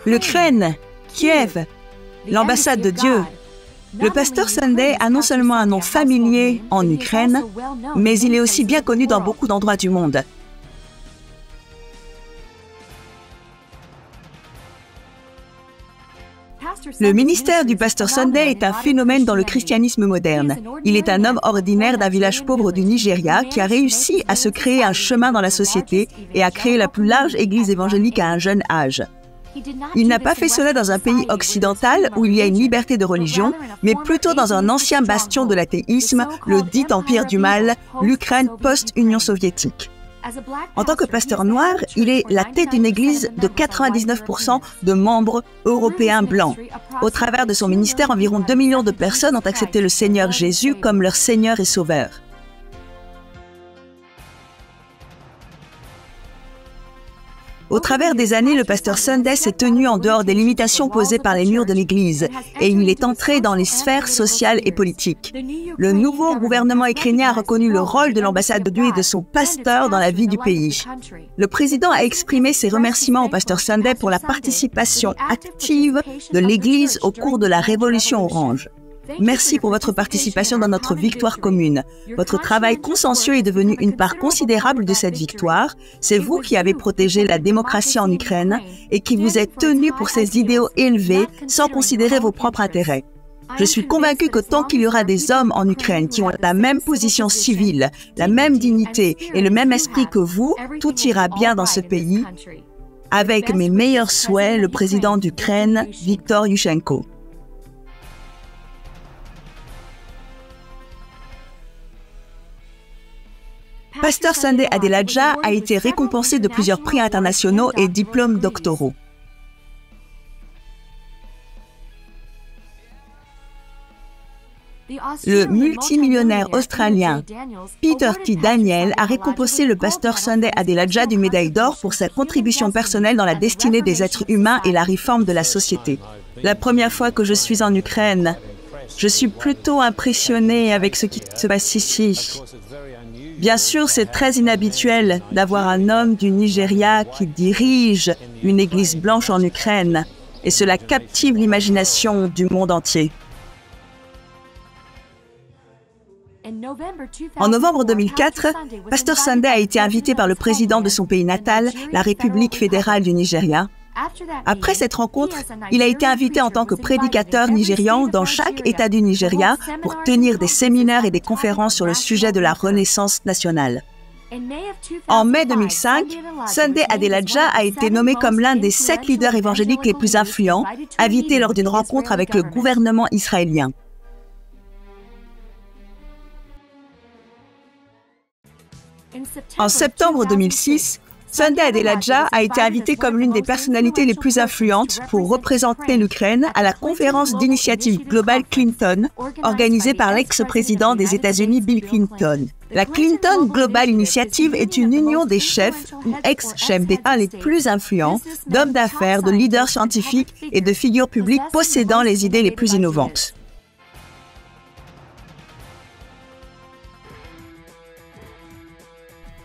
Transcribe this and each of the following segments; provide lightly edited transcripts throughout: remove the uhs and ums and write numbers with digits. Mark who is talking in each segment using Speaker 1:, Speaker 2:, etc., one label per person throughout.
Speaker 1: l'Ukraine, Kiev, l'ambassade de Dieu. Le pasteur Sunday a non seulement un nom familier en Ukraine, mais il est aussi bien connu dans beaucoup d'endroits du monde. Le ministère du pasteur Sunday est un phénomène dans le christianisme moderne. Il est un homme ordinaire d'un village pauvre du Nigeria qui a réussi à se créer un chemin dans la société et à créer la plus large église évangélique à un jeune âge. Il n'a pas fait cela dans un pays occidental où il y a une liberté de religion, mais plutôt dans un ancien bastion de l'athéisme, le dit empire du mal, l'Ukraine post-Union soviétique. En tant que pasteur noir, il est la tête d'une église de 99% de membres européens blancs. Au travers de son ministère, environ 2 millions de personnes ont accepté le Seigneur Jésus comme leur Seigneur et Sauveur. Au travers des années, le pasteur Sunday s'est tenu en dehors des limitations posées par les murs de l'Église et il est entré dans les sphères sociales et politiques. Le nouveau gouvernement ukrainien a reconnu le rôle de l'ambassade de Dieu et de son pasteur dans la vie du pays. Le président a exprimé ses remerciements au pasteur Sunday pour la participation active de l'Église au cours de la Révolution orange. Merci pour votre participation dans notre victoire commune. Votre travail consciencieux est devenu une part considérable de cette victoire. C'est vous qui avez protégé la démocratie en Ukraine et qui vous êtes tenu pour ces idéaux élevés sans considérer vos propres intérêts. Je suis convaincu que tant qu'il y aura des hommes en Ukraine qui ont la même position civile, la même dignité et le même esprit que vous, tout ira bien dans ce pays. Avec mes meilleurs souhaits, le président d'Ukraine, Viktor Yushchenko. Pasteur Sunday Adelaja a été récompensé de plusieurs prix internationaux et diplômes doctoraux. Le multimillionnaire australien Peter T. Daniel a récompensé le pasteur Sunday Adelaja d'une médaille d'or pour sa contribution personnelle dans la destinée des êtres humains et la réforme de la société. La première fois que je suis en Ukraine, je suis plutôt impressionné avec ce qui se passe ici. Bien sûr, c'est très inhabituel d'avoir un homme du Nigeria qui dirige une église blanche en Ukraine, et cela captive l'imagination du monde entier. En novembre 2004, pasteur Sunday a été invité par le président de son pays natal, la République fédérale du Nigeria. Après cette rencontre, il a été invité en tant que prédicateur nigérian dans chaque État du Nigeria pour tenir des séminaires et des conférences sur le sujet de la renaissance nationale. En mai 2005, Sunday Adelaja a été nommé comme l'un des 7 leaders évangéliques les plus influents, invité lors d'une rencontre avec le gouvernement israélien. En septembre 2006, Sunday Adelaja a été invité comme l'une des personnalités les plus influentes pour représenter l'Ukraine à la conférence d'initiative globale Clinton, organisée par l'ex-président des États-Unis Bill Clinton. La Clinton Global Initiative est une union des chefs ou ex-chefs d'État les plus influents, d'hommes d'affaires, de leaders scientifiques et de figures publiques possédant les idées les plus innovantes.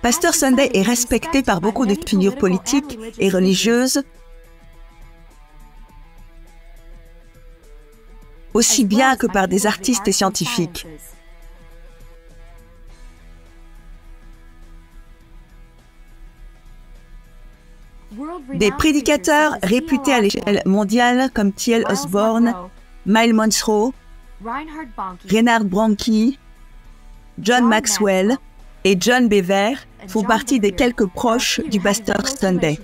Speaker 1: Pasteur Sunday est respecté par beaucoup de figures politiques et religieuses, aussi bien que par des artistes et scientifiques. Des prédicateurs réputés à l'échelle mondiale comme T.L. Osborne, Miles Monroe, Reinhard Bonnke, John Maxwell et John Bever font partie des quelques proches du pasteur Sunday.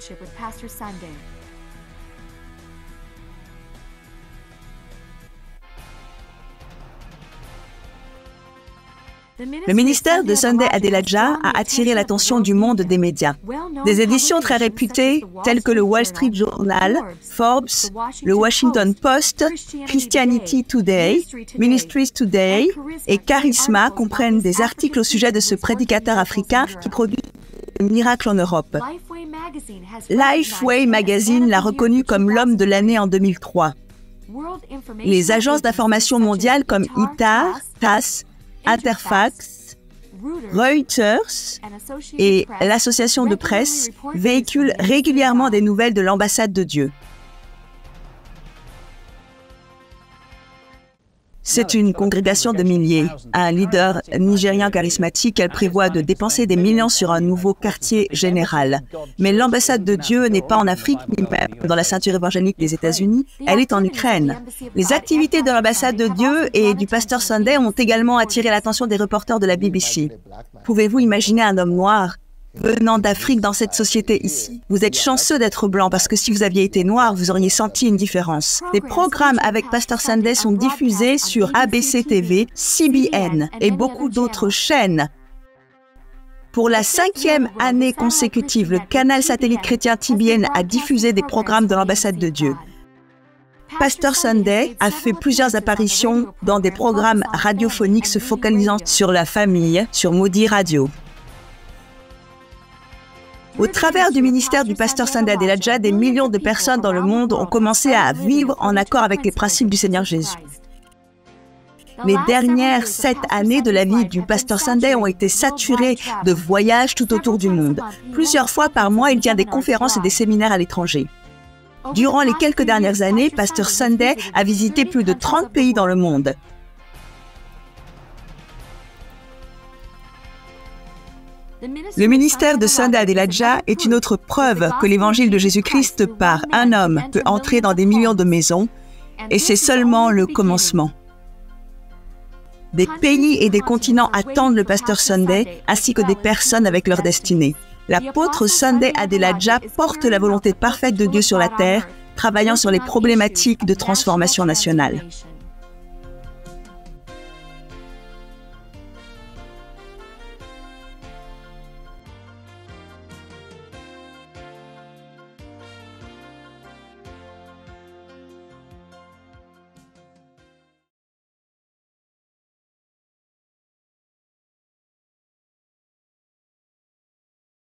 Speaker 1: Le ministère de Sunday Adelaja a attiré l'attention du monde des médias. Des éditions très réputées telles que le Wall Street Journal, Forbes, le Washington Post, Christianity Today, Ministries Today et Charisma comprennent des articles au sujet de ce prédicateur africain qui produit un miracle en Europe. Lifeway Magazine l'a reconnu comme l'homme de l'année en 2003. Les agences d'information mondiales comme ITAR, TASS, Interfax, Reuters et l'association de presse véhiculent régulièrement des nouvelles de l'ambassade de Dieu. C'est une congrégation de milliers. Un leader nigérien charismatique, elle prévoit de dépenser des millions sur un nouveau quartier général. Mais l'ambassade de Dieu n'est pas en Afrique, ni même dans la ceinture évangélique des États-Unis, elle est en Ukraine. Les activités de l'ambassade de Dieu et du pasteur Sunday ont également attiré l'attention des reporters de la BBC. Pouvez-vous imaginer un homme noir venant d'Afrique dans cette société ici? Vous êtes chanceux d'être blanc parce que si vous aviez été noir, vous auriez senti une différence. Des programmes avec Pasteur Sunday sont diffusés sur ABC TV, CBN et beaucoup d'autres chaînes. Pour la 5e année consécutive, le canal satellite chrétien TBN a diffusé des programmes de l'ambassade de Dieu. Pasteur Sunday a fait plusieurs apparitions dans des programmes radiophoniques se focalisant sur la famille, sur Moody Radio. Au travers du ministère du pasteur Sunday Adelaja, des millions de personnes dans le monde ont commencé à vivre en accord avec les principes du Seigneur Jésus. Les dernières 7 années de la vie du pasteur Sunday ont été saturées de voyages tout autour du monde. Plusieurs fois par mois, il tient des conférences et des séminaires à l'étranger. Durant les quelques dernières années, pasteur Sunday a visité plus de 30 pays dans le monde. Le ministère de Sunday Adelaja est une autre preuve que l'évangile de Jésus-Christ par un homme peut entrer dans des millions de maisons, et c'est seulement le commencement. Des pays et des continents attendent le pasteur Sunday, ainsi que des personnes avec leur destinée. L'apôtre Sunday Adelaja porte la volonté parfaite de Dieu sur la terre, travaillant sur les problématiques de transformation nationale.